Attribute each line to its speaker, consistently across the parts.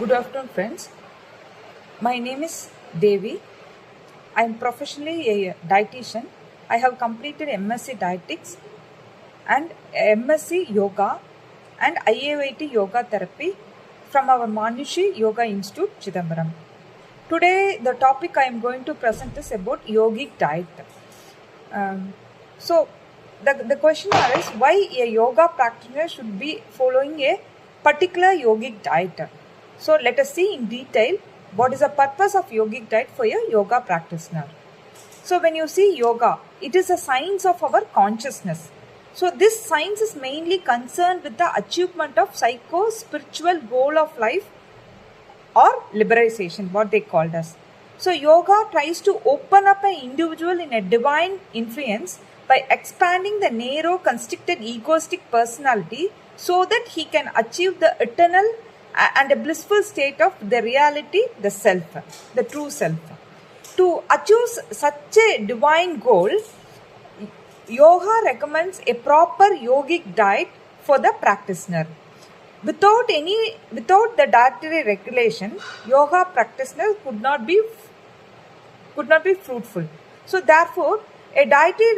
Speaker 1: Good afternoon, friends. My name is Devi. I am professionally a dietitian. I have completed MSc Dietetics and MSc Yoga and IAVT Yoga Therapy from our Manushi Yoga Institute, Chidambaram. Today, the topic I am going to present is about yogic diet. So, the question is why a yoga practitioner should be following a particular yogic diet. So, let us see in detail what is the purpose of yogic diet for a yoga practitioner. So, when you see yoga, it is a science of our consciousness. So, this science is mainly concerned with the achievement of psycho-spiritual goal of life or liberation, what they called us. So, yoga tries to open up an individual in a divine influence by expanding the narrow, constricted, egoistic personality so that he can achieve the eternal and a blissful state of the reality, the self, the true self. To achieve such a divine goal, yoga recommends a proper yogic diet for the practitioner. Without the dietary regulation, yoga practitioner could not be fruitful. So therefore, a dietary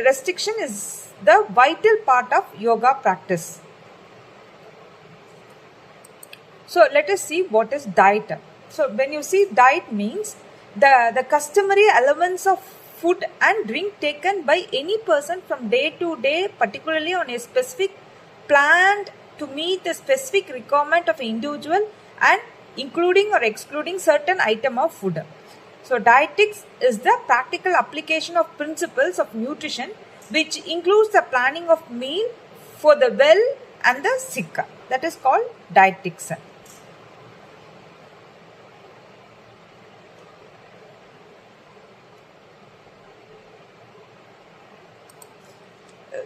Speaker 1: restriction is the vital part of yoga practice. So let us see what is diet. So when you see diet means the customary elements of food and drink taken by any person from day to day, particularly on a specific planned to meet the specific requirement of an individual and including or excluding certain item of food. So dietetics is the practical application of principles of nutrition which includes the planning of meal for the well and the sick. That is called dietetics.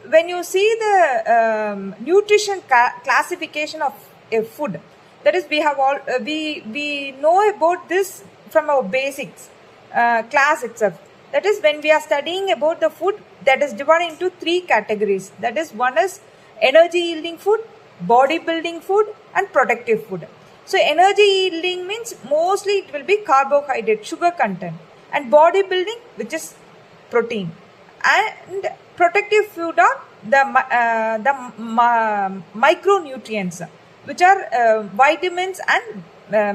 Speaker 1: When you see the nutrition classification of a food, that is we know about this from our basics class itself. That is when we are studying about the food, that is divided into three categories. That is, one is energy yielding food, body building food and protective food. So energy yielding means mostly it will be carbohydrate, sugar content, and body building which is protein, and protective food are the micronutrients which are vitamins and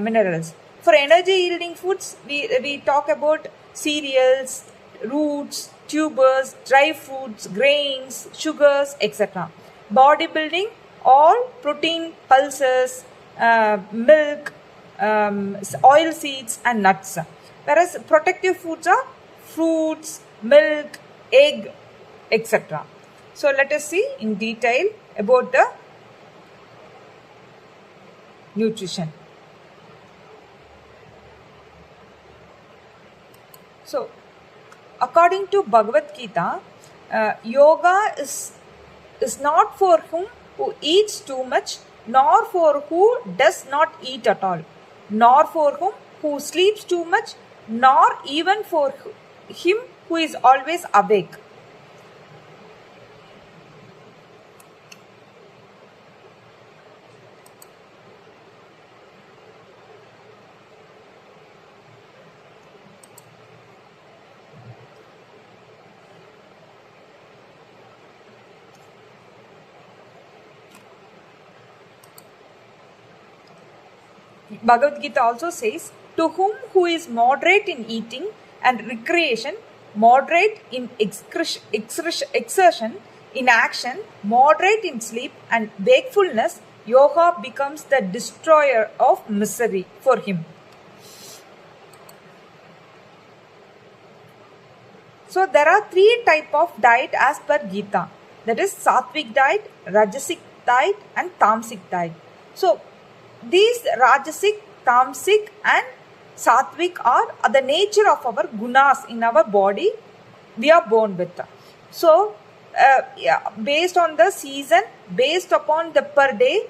Speaker 1: minerals. For energy yielding foods, we talk about cereals, roots, tubers, dry foods, grains, sugars, etc. Body building, all protein, pulses, milk, oil seeds and nuts. Whereas protective foods are fruits, milk, egg, etc. So let us see in detail about the nutrition. So according to Bhagavad Gita, yoga is not for whom who eats too much, nor for who does not eat at all, nor for whom who sleeps too much, nor even for him who is always awake. Bhagavad Gita also says, to whom who is moderate in eating and recreation, moderate in exertion, in action, moderate in sleep and wakefulness, yoga becomes the destroyer of misery for him. So there are three types of diet as per Gita. That is Sattvic diet, Rajasic diet and Tamasic diet. So these Rajasic, Tamasic and Sattvic are the nature of our gunas in our body we are born with. So based on the season, based upon the per day,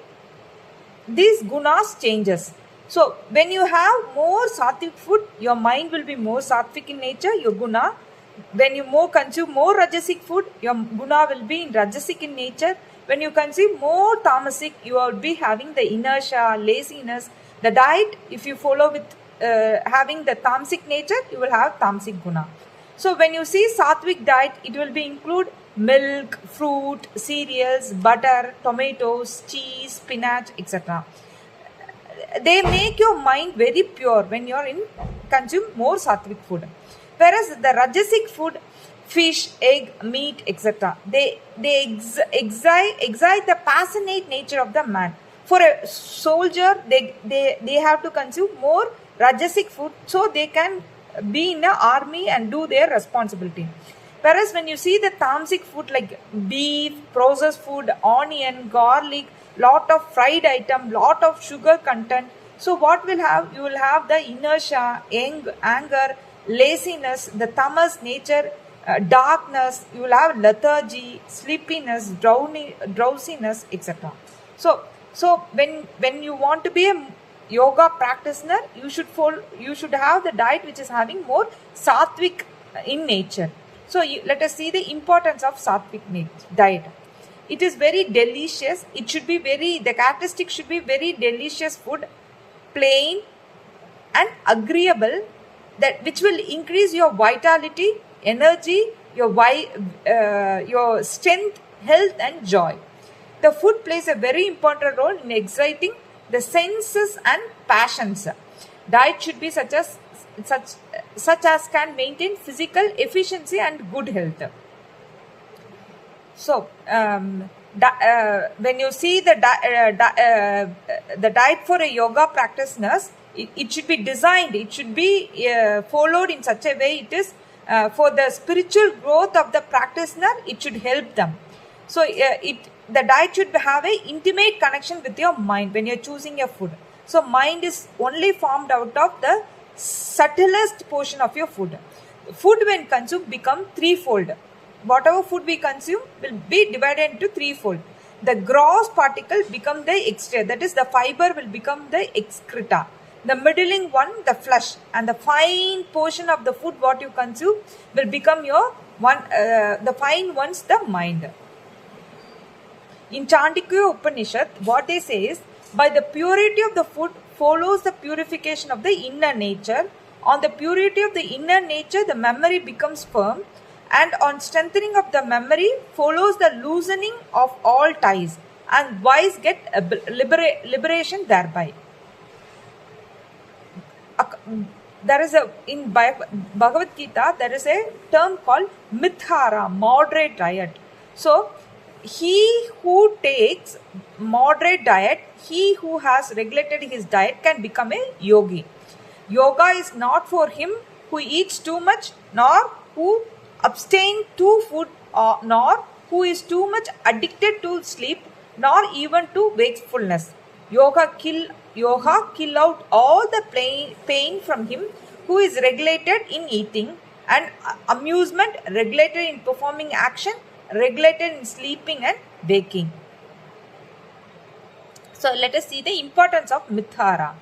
Speaker 1: these gunas changes. So when you have more Sattvic food, your mind will be more Sattvic in nature, your guna. When you consume more Rajasic food, your guna will be in Rajasic in nature. When you consume more Tamasic, you will be having the inertia, laziness, The diet, if you follow with having the tamasic nature, you will have tamasic guna. So when you see sattvic diet, it will be include milk, fruit, cereals, butter, tomatoes, cheese, spinach, etc. They make your mind very pure when you are in consume more sattvic food. Whereas the rajasic food, fish, egg, meat, etc., they excite the passionate nature of the man. For a soldier, they have to consume more rajasic food so they can be in the army and do their responsibility. Whereas when you see the tamasic food like beef, processed food, onion, garlic, lot of fried item, lot of sugar content. So what will have? You will have the inertia, anger, laziness, the tamas nature, darkness. You will have lethargy, sleepiness, drowsiness, etc. So when you want to be a yoga practitioner, you should have the diet which is having more sattvic in nature. So let us see the importance of sattvic diet. It is very delicious. It should be the characteristic should be very delicious food, plain and agreeable, that which will increase your vitality, energy, your strength, health and joy. The food plays a very important role in exciting the senses and passions. Diet should be such as can maintain physical efficiency and good health. So, when you see the diet for a yoga practitioners, it should be designed, it should be followed in such a way it is for the spiritual growth of the practitioner, it should help them. So, the diet should have an intimate connection with your mind when you are choosing your food. So, mind is only formed out of the subtlest portion of your food. Food when consumed become threefold. Whatever food we consume will be divided into threefold. The gross particle become the extra, that is the fiber will become the excreta. The middling one, the flesh, and the fine portion of the food what you consume will become your the fine ones, the mind. In Chandikya Upanishad, what they say is, by the purity of the food follows the purification of the inner nature. On the purity of the inner nature, the memory becomes firm, and on strengthening of the memory follows the loosening of all ties, and wise get liberation thereby. There is in Bhagavad Gita, there is a term called mithara, moderate diet. So, he who takes moderate diet, he who has regulated his diet can become a yogi. Yoga is not for him who eats too much, nor who abstain to food, nor who is too much addicted to sleep, nor even to wakefulness. Yoga kill out all the pain from him who is regulated in eating, and amusement regulated in performing action, regulated in sleeping and waking. So let us see the importance of mithara.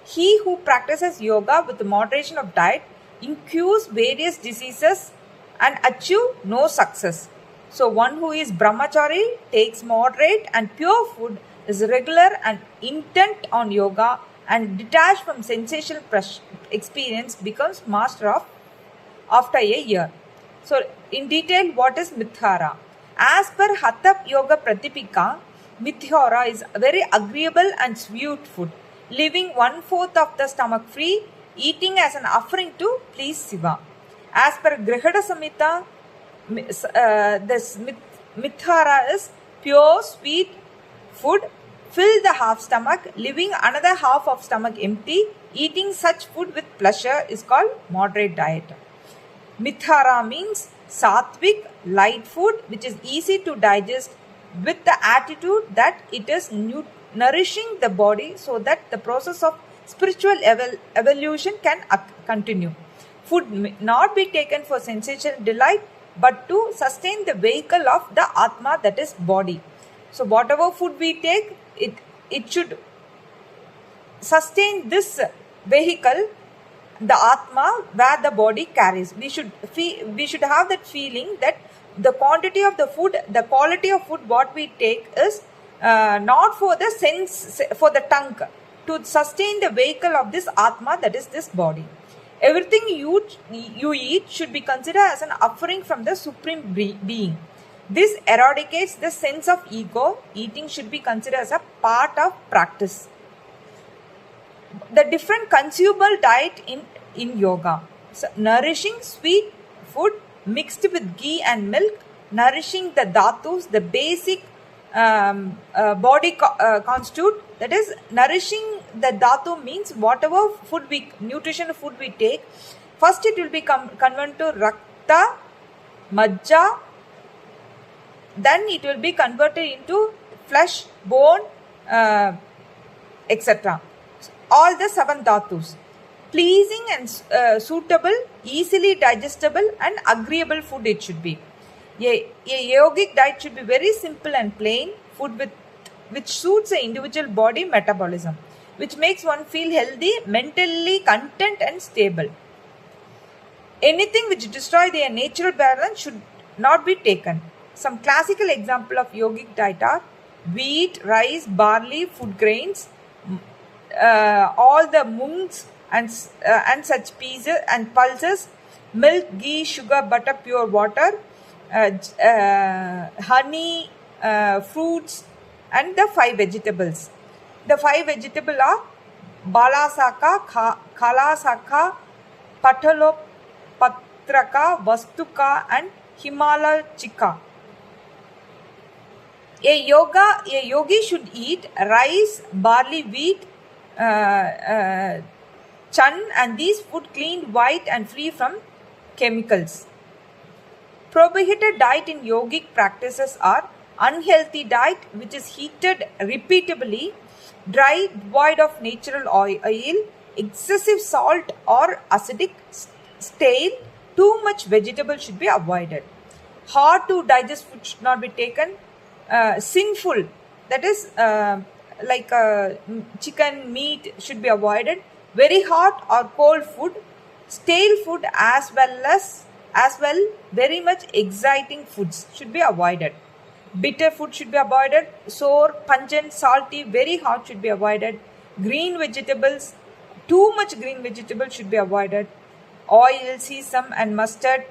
Speaker 1: He who practices yoga with moderation of diet incurs various diseases and achieve no success. So one who is brahmachari, takes moderate and pure food, is regular and intent on yoga, and detached from sensational experience, becomes master of after a year. So in detail, what is mithara? As per Hatha Yoga Pratipika, mithara is a very agreeable and sweet food, leaving 1/4 of the stomach free, eating as an offering to please Shiva. As per Grihada Samhita, this mithara is pure sweet food, fill the half stomach, leaving another half of stomach empty. Eating such food with pleasure is called moderate diet. Mithara means sattvic, light food which is easy to digest, with the attitude that it is nourishing the body so that the process of spiritual evolution can continue. Food may not be taken for sensational delight, but to sustain the vehicle of the Atma, that is body. So whatever food we take, it should sustain this vehicle, the Atma, where the body carries. We should have that feeling that the quantity of the food, the quality of food what we take is not for the sense, for the tongue, to sustain the vehicle of this Atma, that is this body. Everything you eat should be considered as an offering from the Supreme Being. This eradicates the sense of ego. Eating should be considered as a part of practice. The different consumable diet in yoga. So, nourishing sweet food mixed with ghee and milk, nourishing the dhatus, the basic body constitute. That is, nourishing the dhatu means whatever nutrition food we take, first it will be converted to rakta, majja, then it will be converted into flesh, bone, etc. All the 7 dhatus. Pleasing and suitable, easily digestible and agreeable food it should be. A yogic diet should be very simple and plain food which suits the individual body metabolism, which makes one feel healthy, mentally content and stable. Anything which destroys their natural balance should not be taken. Some classical example of yogic diet are wheat, rice, barley, food grains, all the mungs and such pieces and pulses, milk, ghee, sugar, butter, pure water, honey, fruits, and the 5 vegetables. The 5 vegetables are balasaka, kalasaka, patalopatraka, vastuka, and himalachika. A yogi should eat rice, barley, wheat, chun, and these food cleaned, white and free from chemicals. Prohibited diet in yogic practices are unhealthy diet which is heated repeatedly, dry, devoid of natural oil, excessive salt or acidic, stale, too much vegetable should be avoided. Hard to digest food should not be taken. Sinful, that is like chicken, meat should be avoided. Very hot or cold food, stale food as well very much exciting foods should be avoided. Bitter food should be avoided. Sour, pungent, salty, very hot should be avoided. Green vegetables, too much green vegetables should be avoided. Oil, sesame and mustard.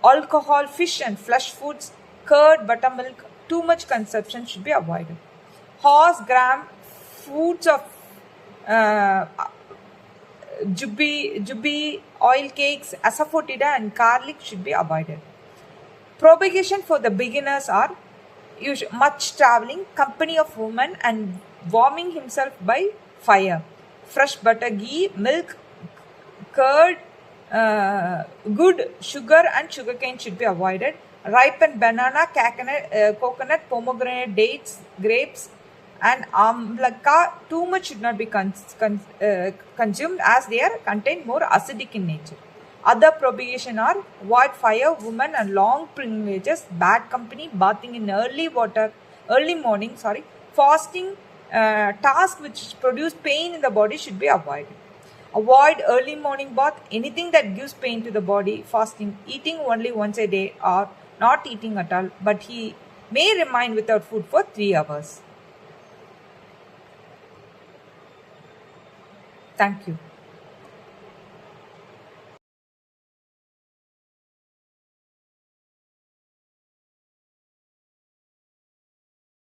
Speaker 1: Alcohol, fish and flesh foods, curd, buttermilk, too much consumption should be avoided. Horse, gram, foods of jubi, oil cakes, asafoetida and garlic should be avoided. Propagation for the beginners are much traveling, company of women and warming himself by fire. Fresh butter, ghee, milk, curd, good sugar and sugarcane should be avoided. Ripened banana, coconut, pomegranate, dates, grapes and amlaka, too much should not be consumed as they are contain more acidic in nature. Other prohibition are avoid fire, women and long privileges, bad company, bathing in early morning, fasting, tasks which produce pain in the body should be avoided. Avoid early morning bath, anything that gives pain to the body, fasting, eating only once a day or not eating at all, but he may remain without food for 3 hours. Thank you.